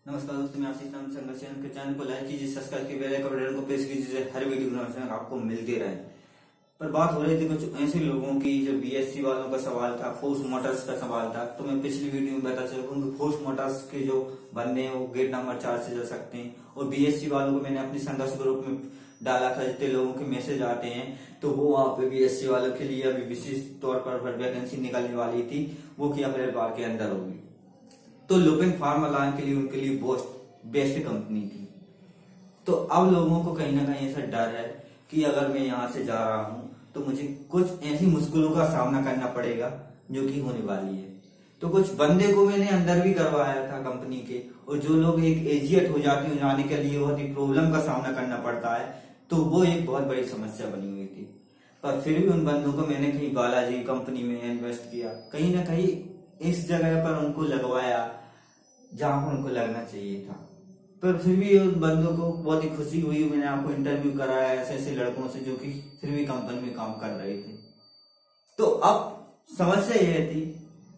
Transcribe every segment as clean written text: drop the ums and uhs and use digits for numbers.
नमस्कार दोस्तों, मैं आशीष नाम संघर्ष के चैनल को लाइक कीजिए, सब्सक्राइब कीजिए, बेल आइकन बटन को प्रेस कीजिए, हर वीडियो की नोटिफिकेशन आपको मिलते रहे। पर बात हो रही थी कुछ ऐसे लोगों की जो बीएससी वालों का सवाल था, फोर्स मोटर्स का सवाल था। तो मैं पिछली वीडियो में बता चुका हूँ कि फोर्स मोटर्स के जो बंदे हैं वो गेट नंबर 4 से जा सकते हैं। और बीएससी वालों को मैंने अपने संघर्ष ग्रुप में डाला था, जितने लोगों के मैसेज आते हैं तो वो वहाँ पे बीएससी वालों के लिए अभी विशेष तौर पर वैकेंसी निकलने वाली थी, वो कि अप्रैल माह के अंदर होगी। तो लुपिन फार्मा लाइन के लिए उनके लिए बेस्ट कंपनी थी। तो अब लोगों को कहीं ना कहीं ऐसा डर है कि अगर मैं यहाँ से जा रहा हूँ तो मुझे कुछ ऐसी मुश्किलों का सामना करना पड़ेगा जो कि होने वाली है। तो कुछ बंदे को मैंने अंदर भी करवाया था कंपनी के, और जो लोग एक एजिएट हो जाते हैं, जाने के लिए बहुत ही प्रॉब्लम का सामना करना पड़ता है, तो वो एक बहुत बड़ी समस्या बनी हुई थी। पर फिर भी उन बंदों को मैंने कहीं बालाजी कंपनी में इन्वेस्ट किया, कहीं ना कहीं इस जगह पर उनको लगवाया जहां पर उनको लगना चाहिए था। पर फिर भी उन बंदों को बहुत ही खुशी हुई। मैंने आपको इंटरव्यू कराया ऐसे ऐसे लड़कों से जो कि फिर भी कंपनी में काम कर रहे थे। तो अब समस्या यह थी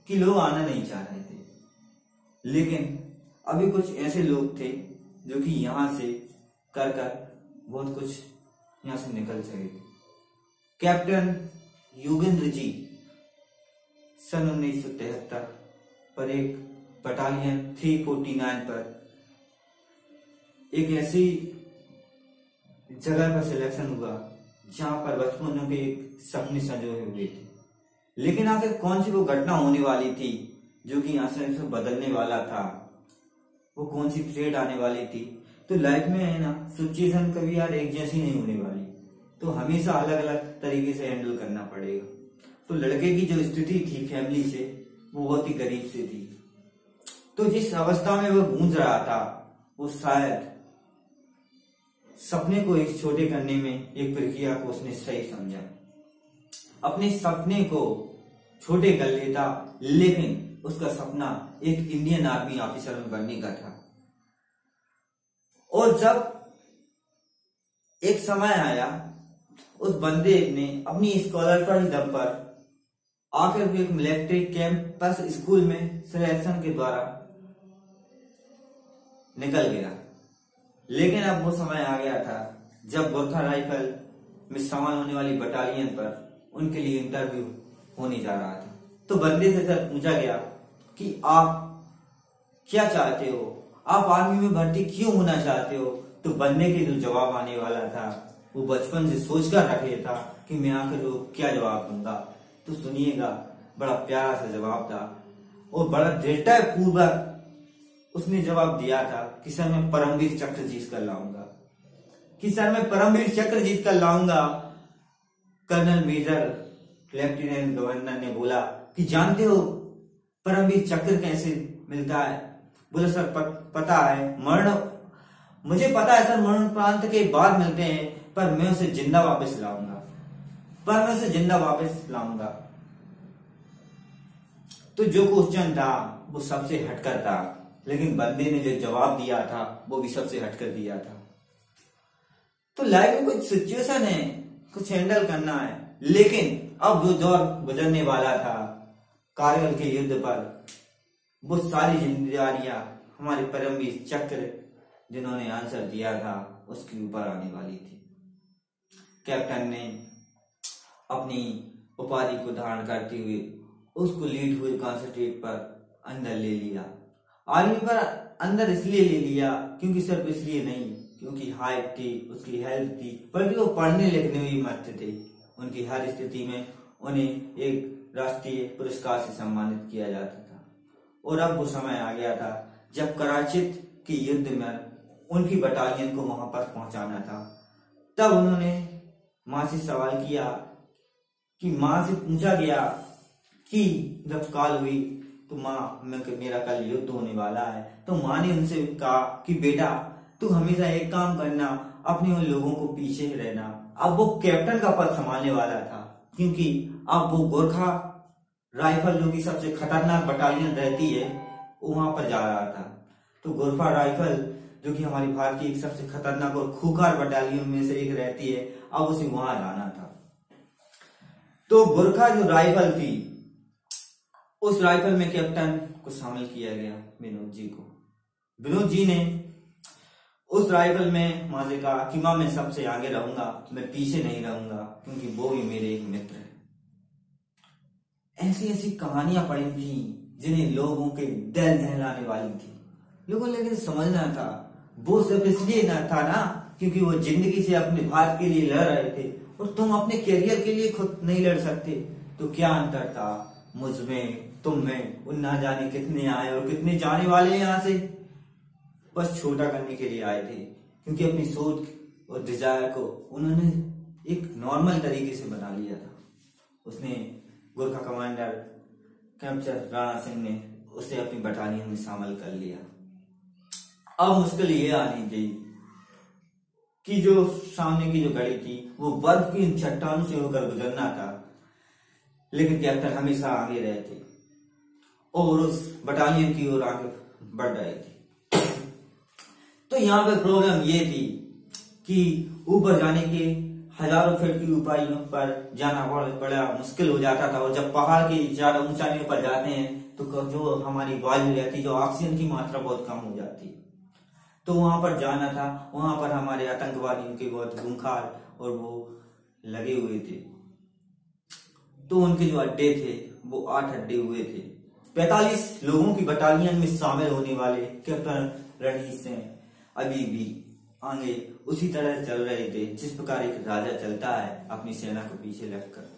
कि लोग आना नहीं चाह रहे थे, लेकिन अभी कुछ ऐसे लोग थे जो कि यहां से कर बहुत कुछ यहां से निकल चुके थे। कैप्टन योगेंद्र जी सन 1973 पर एक बटालियन 349 पर एक ऐसी जगह पर सिलेक्शन हुआ जहां पर बचपन के एक सपने संजोए हुए थे। लेकिन आखिर कौन सी वो घटना होने वाली थी जो कि यहाँ से बदलने वाला था, वो कौन सी थ्रेड आने वाली थी। तो लाइफ में है ना, सिचुएशन कभी यार एक जैसी नहीं होने वाली, तो हमेशा अलग अलग तरीके से हैंडल करना पड़ेगा। तो लड़के की जो स्थिति थी फैमिली से, वो बहुत ही गरीब से थी। तो जिस अवस्था में वो गूंज रहा था, वो शायद सपने को एक छोटे करने में एक प्रक्रिया को उसने सही समझा, अपने सपने को छोटे कर लेता, लेकिन उसका सपना एक इंडियन आर्मी ऑफिसर में बनने का था। और जब एक समय आया, उस बंदे ने अपनी स्कॉलर पर ही दम पर आकर भी एक मिलिट्री कैंपस स्कूल में सिलेक्शन के द्वारा निकल गया। लेकिन अब वो समय आ गया था जब गोरखा राइफल में शामिल होने वाली बटालियन पर उनके लिए इंटरव्यू होने जा रहा था। तो बंदे से सर पूछा गया कि आप क्या चाहते हो, आप आर्मी में भर्ती क्यों होना चाहते हो। तो बंदे के जो जवाब आने वाला था वो बचपन से सोचकर रखे था कि मैं आखिर क्या जवाब दूंगा। तो सुनिएगा, बड़ा प्यारा सा जवाब था और बड़ा दृढ़ता पूर्वक उसने जवाब दिया था कि सर मैं परमवीर चक्र जीत कर लाऊंगा, कि सर मैं परमवीर चक्र जीत कर लाऊंगा। कर्नल मेजर लेफ्टिनेंट गवर्नर ने बोला कि जानते हो परमवीर चक्र कैसे मिलता है। बोला सर पता है, मुझे पता है सर, मरणोपरांत के बाद मिलते हैं, पर मैं उसे जिंदा वापस लाऊंगा। तो जो क्वेश्चन था वो सबसे हटकर था, लेकिन बंदे ने जो जवाब दिया था वो भी सबसे हटकर दिया था। तो लाइफ में कुछ सिचुएशन है, कुछ हैंडल करना है, लेकिन अब जो दौर गुजरने वाला था कारगिल के युद्ध पर, वो सारी जिम्मेदारियां हमारे परमवीर चक्र जिन्होंने आंसर दिया था उसके ऊपर आने वाली थी। कैप्टन ने अपनी उपाधि को धारण करते हुए उसको लीड हुए कॉन्सेंट्रेट पर अंदर ले लिया। आर्मी पर अंदर इसलिए ले लिया क्योंकि सिर्फ इसलिए नहीं क्योंकि हाइट थी, उसकी हेल्थ थी, बल्कि वो पढ़ने लिखने में भी मस्त थे। उनकी हर स्थिति में उन्हें एक राष्ट्रीय पुरस्कार से सम्मानित किया जाता था। और अब वो समय आ गया था जब कराचित के युद्ध में उनकी बटालियन को वहां पर पहुंचाना था। तब उन्होंने मां से सवाल किया कि मां से पूछा गया कि जब कॉल हुई तो माँ मेरा कल युद्ध होने वाला है, तो माँ ने उनसे कहा कि बेटा तू हमेशा एक काम करना, अपने उन लोगों को पीछे रहना। अब वो कैप्टन का पद संभालने वाला था, क्योंकि अब वो गोरखा राइफल जो कि सबसे खतरनाक बटालियन रहती है वहां पर जा रहा था। तो गोरखा राइफल जो कि हमारी भारत की एक सबसे खतरनाक और खूंखार बटालियन में से एक रहती है, अब उसे वहां जाना था। तो गोरखा जो राइफल थी, उस राइफल में कैप्टन को शामिल किया गया, विनोद जी को। विनोद जी ने उस राइफल में वहां से कहा कि मां मैं सबसे आगे रहूंगा, मैं पीछे नहीं रहूंगा, क्योंकि वो भी मेरे एक मित्र है। ऐसी ऐसी कहानियां पड़ी थी जिन्हें लोगों के दिल दहलाने वाली थी। लोगों ने लेकिन समझना था, वो सिर्फ इसलिए ना था ना क्योंकि वो जिंदगी से अपने भारत के लिए लड़ रहे थे और तुम अपने करियर के लिए खुद नहीं लड़ सकते। तो क्या अंतर था मुझ में, तुम में? उन ना जाने कितने आए और कितने जाने वाले यहाँ से बस छोटा करने के लिए आए थे, क्योंकि अपनी सोच और डिजायर को उन्होंने एक नॉर्मल तरीके से बना लिया था। उसने गोरखा कमांडर कैप्टन राणा सिंह ने उसे अपनी बटालियन में शामिल कर लिया। अब मुश्किल ये आनी थी कि जो सामने की जो गड़ी थी वो बर्फ की इन चट्टानों से होकर गुजरना था, लेकिन कैप्टन हमेशा आगे रहे थे और उस बटालियन की ओर आगे बढ़ रहे थे। तो यहाँ पे प्रॉब्लम ये थी कि ऊपर जाने के हजारों फीट की ऊंचाइयों पर जाना बड़ा मुश्किल हो जाता था, और जब पहाड़ की ज्यादा ऊंचाइयों पर जाते हैं तो जो हमारी वायु रहती, जो ऑक्सीजन की मात्रा बहुत कम हो जाती। तो वहां पर जाना था, वहां पर हमारे आतंकवादियों के बहुत खूंखार और वो लगे हुए थे। तो उनके जो अड्डे थे वो 8 अड्डे हुए थे। 45 लोगों की बटालियन में शामिल होने वाले कैप्टन रणजीत सिंह अभी भी आगे उसी तरह चल रहे थे जिस प्रकार एक राजा चलता है अपनी सेना को पीछे रखकर।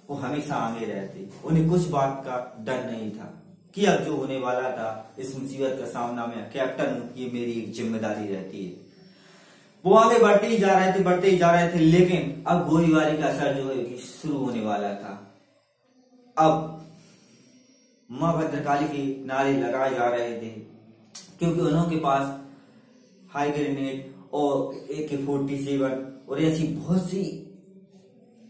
वो हमेशा आगे रहते, उन्हें कुछ बात का डर नहीं था कि अब जो होने वाला था इस मुसीबत का सामना मैं कैप्टन हूं, ये मेरी एक जिम्मेदारी रहती है। वो आगे बढ़ते ही जा रहे थे, बढ़ते ही जा रहे थे, लेकिन अब गोलीबारी का असर जो है कि शुरू होने वाला था। अब मां भद्रकाली के नारे लगाए जा रहे थे, क्योंकि उन्होंने के पास हाई ग्रेनेड और AK-47 और ऐसी बहुत सी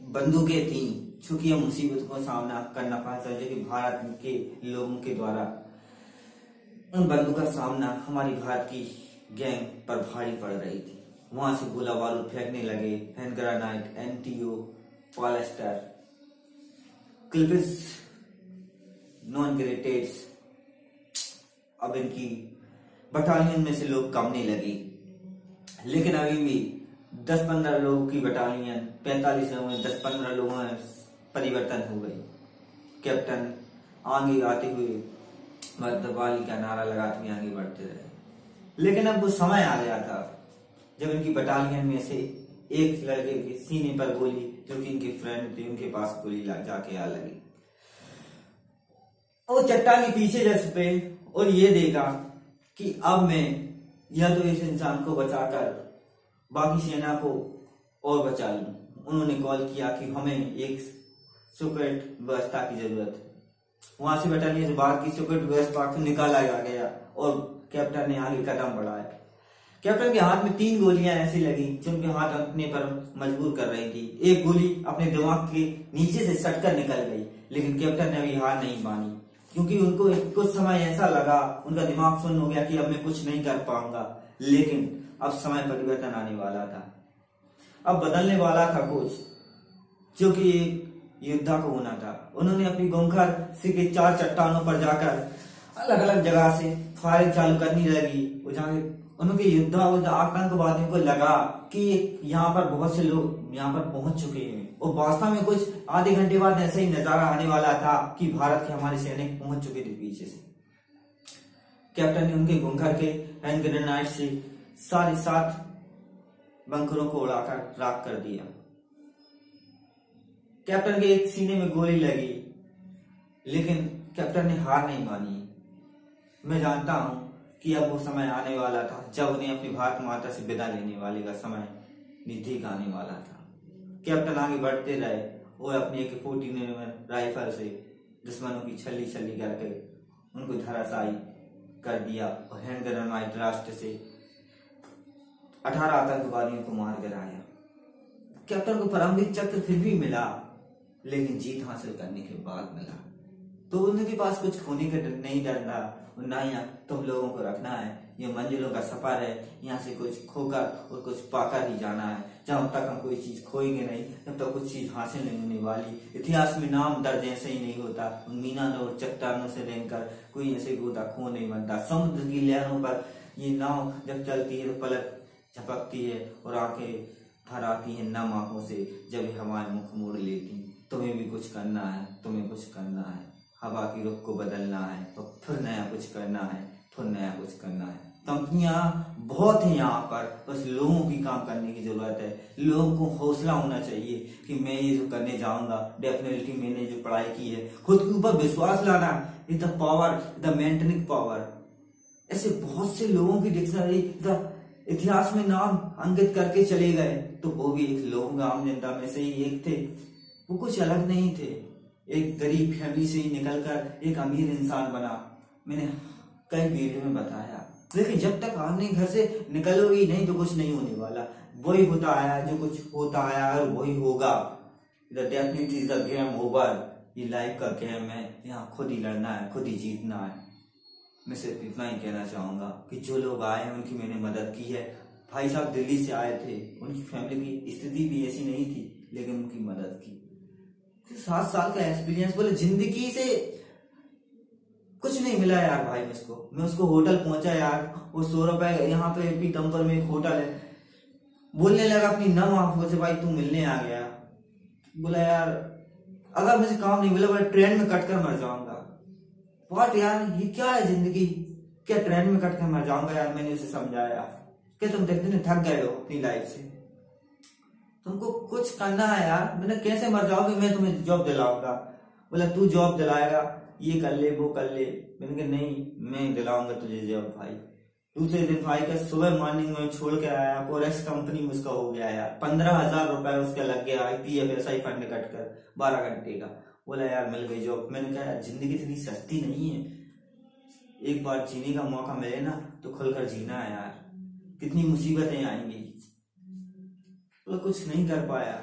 बंदूकें थी, चूंकि हम मुसीबत को सामना करना पड़ता है, जो कि भारत के लोगों के द्वारा उन बंदूकों का सामना हमारी भारत की गैंग पर भारी पड़ रही थी। वहां से गोला बारूद फेंकने लगे, hand granite, NTO, polyester, clips, non grenades. अब इनकी बटालियन में से लोग कमने लगे, लेकिन अभी भी 10-15 लोगों की बटालियन 45 लोगों में 10-15 लोगों में परिवर्तन हो गई। कैप्टन आगे आते हुए भद्रकाली का नारा लगाते हुए आगे बढ़ते रहे, लेकिन अब वो समय आ गया था जब इनकी बटालियन में से एक लड़के के सीने पर गोली, जो कि इनके फ्रेंड थे, उनके पास गोली जाके आ लगी। और चट्टान के पीछे जस पे और ये देखा कि अब मैं या तो इस इंसान को बचाकर बाकी सेना को और बचा लूं। उन्होंने कॉल किया कि हमें एक सिक्योरिट व्यवस्था की जरूरत है। वहां से बटालियन से बाहर की सिक्योरिट व्यवस्था को निकाला गया और कैप्टन ने आगे कदम बढ़ाया। कैप्टन के हाथ में 3 गोलियां ऐसी लगी जो उनके हाथ रखने पर मजबूर कर रही थी। एक गोली अपने दिमाग के नीचे से सटकर निकल गई, लेकिन कैप्टन ने अभी हार नहीं मानी, क्योंकि उनको कुछ समय ऐसा लगा, उनका दिमाग सुन्न हो गया कि अब मैं कुछ नहीं कर पाऊंगा। लेकिन अब समय परिवर्तन आने वाला था, अब बदलने वाला था कुछ, जो कि योद्धा को होना था। उन्होंने अपनी गोंखर से के 4 चट्टानों पर जाकर अलग अलग जगह से फायरिंग चालू करनी लगी। उनके योद्धा और आतंकवादियों को लगा कि यहाँ पर बहुत से लोग यहाँ पर पहुंच चुके हैं, और वास्तव में कुछ आधे घंटे बाद ऐसा ही नजारा आने वाला था कि भारत के हमारे सैनिक पहुंच चुके थे पीछे से। कैप्टन ने उनके गोंखर के हैंड ग्रेनाइट से 7.5 बंकरों को उड़ाकर राख कर दिया। कैप्टन के एक सीने में गोली लगी, लेकिन कैप्टन ने हार नहीं मानी। मैं जानता हूं कि अब वो समय आने वाला था जब उन्हें अपनी भारत माता से विदा लेने वाले का समय नजदीक आने वाला था। कैप्टन आगे बढ़ते रहे और अपनी AK-47 राइफल से दुश्मनों की छल्ली छल्ली करके उनको धराशायी कर दिया, और हैंड ग्रेनाइट राष्ट्र से 18 आतंकवादियों को मार गिराया। कैप्टन को परमवीर चक्र फिर भी मिला, लेकिन जीत हासिल करने के बाद मिला। तो उनके पास कुछ खोने का नहीं डर रहा, ना यहाँ तुम लोगों को रखना है। ये मंजिलों का सफर है, यहाँ से कुछ खोकर और कुछ पाकर ही जाना है। जब तक हम कोई चीज खोएंगे नहीं, तब तक कुछ चीज हासिल नहीं होने वाली। इतिहास में नाम दर्ज ऐसे ही नहीं होता, मीना और चट्टानों से रहकर कोई ऐसे गोता खो नहीं बनता। समुद्र की लहरों पर ये नाव जब चलती है तो पलक झपकती है और आंखें भर आती हैं नम आंखों से जब ये हवाएं मुख मोड़ लेती। तुम्हें भी कुछ करना है, तुम्हें कुछ करना है, हवा की रुख को बदलना है, तो फिर नया कुछ करना है, फिर नया कुछ करना है। कंपनियां बहुत हैं यहाँ पर, बस लोगों की काम करने की जरूरत है। लोगों को हौसला होना चाहिए कि मैं ये जो करने जाऊंगा, डेफिनेटली मैंने जो पढ़ाई की है, खुद के ऊपर विश्वास लाना, is the power, the maintaining power. ऐसे बहुत से लोगों की डिक्शनरी इतिहास में नाम अंकित करके चले गए, तो वो भी एक लोग आम जनता में से ही एक थे। वो कुछ अलग नहीं थे, एक गरीब फैमिली से ही निकलकर एक अमीर इंसान बना। मैंने कई वीडियो में बताया। लेकिन जब तक आपने घर से निकलोगी नहीं तो कुछ नहीं होने वाला। वही होता आया, जो कुछ होता आया और वही होगा। Definitely is the game over. ये लाइफ का गेम है, यहाँ खुद ही लड़ना है, खुद ही जीतना है। मैं सिर्फ इतना ही कहना चाहूंगा कि जो लोग आए हैं उनकी मैंने मदद की है। भाई साहब दिल्ली से आए थे, उनकी फैमिली की स्थिति भी ऐसी नहीं थी, लेकिन उनकी मदद की। 7 साल का एक्सपीरियंस, बोले जिंदगी से कुछ नहीं मिला यार भाई मुझको। मैं उसको होटल पहुंचा यार, वो 100 रुपए यहाँ पे पीतमपुर में एक होटल है, बोलने लगा अपनी नम आंखों से, भाई तू मिलने आ गया। बोला यार अगर मुझे काम नहीं मिला, बोला ट्रेन में कट कर मर जाऊंगा। व्हाट यार, ये क्या है जिंदगी? क्या ट्रेन में कट कर मर जाऊंगा? यार मैंने उसे समझाया कि तुम देखते थक गए हो अपनी लाइफ से, तुमको कुछ करना है यार। मैंने कैसे मर जाओगे, मैं तुम्हें जॉब दिलाऊंगा। बोला तू जॉब दिलाएगा, ये कर ले वो कर ले। मैंने कहा नहीं, मैं दिलाऊंगा तुझे जॉब भाई। दूसरे दिन भाई का सुबह मॉर्निंग में छोड़ के आया, फोरेक्स कंपनी में उसका हो गया यार, 15,000 रुपए उसका लग गया PFSI फंड कट कर 12 घंटे का। बोला यार मिल गई जॉब। मैंने कहा यार जिंदगी इतनी सस्ती नहीं है, एक बार जीने का मौका मिले ना तो खुलकर जीना है यार, कितनी मुसीबतें आएंगी। बोला कुछ नहीं कर पाया।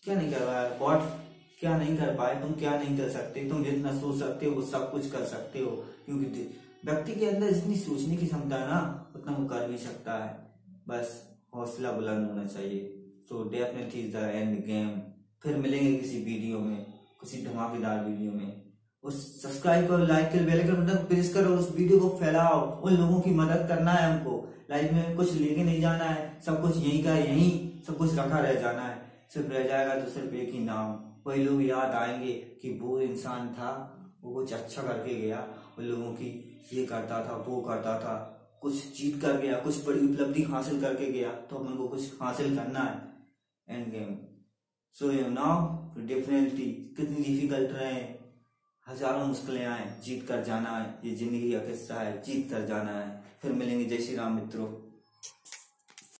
क्या नहीं कर पाया बॉट? क्या नहीं कर पाए? तुम क्या नहीं कर सकते? तुम जितना सोच सकते हो वो सब कुछ कर सकते हो, क्योंकि व्यक्ति के अंदर जितनी सोचने की क्षमता है ना, उतना वो कर भी सकता है। बस हौसला बुलंद होना चाहिए। So definitely is the end game. फिर मिलेंगे किसी वीडियो में, किसी धमाकेदार वीडियो में। उस सब्सक्राइब करो, लाइक करो, बेल आइकन बटन प्रेस करो, उस वीडियो को फैलाओ। उन लोगों की मदद करना है हमको। लाइफ में कुछ लेके नहीं जाना है, सब कुछ यहीं का यहीं सब कुछ रखा रह जाना है। सिर्फ रह जाएगा तो सिर्फ एक ही नाम। वही लोग याद आएंगे कि वो इंसान था, वो कुछ अच्छा करके गया, उन लोगों की ये करता था वो करता था, कुछ जीत कर गया, कुछ बड़ी उपलब्धि हासिल करके गया, तो अपन को कुछ हासिल करना है। End game. So you now definitely कितनी डिफिकल्ट रहे, हजारों मुश्किलें आए, जीत कर जाना है। ये जिंदगी का किस्सा है, जीत कर जाना है। फिर मिलेंगे। जय श्री राम मित्रों।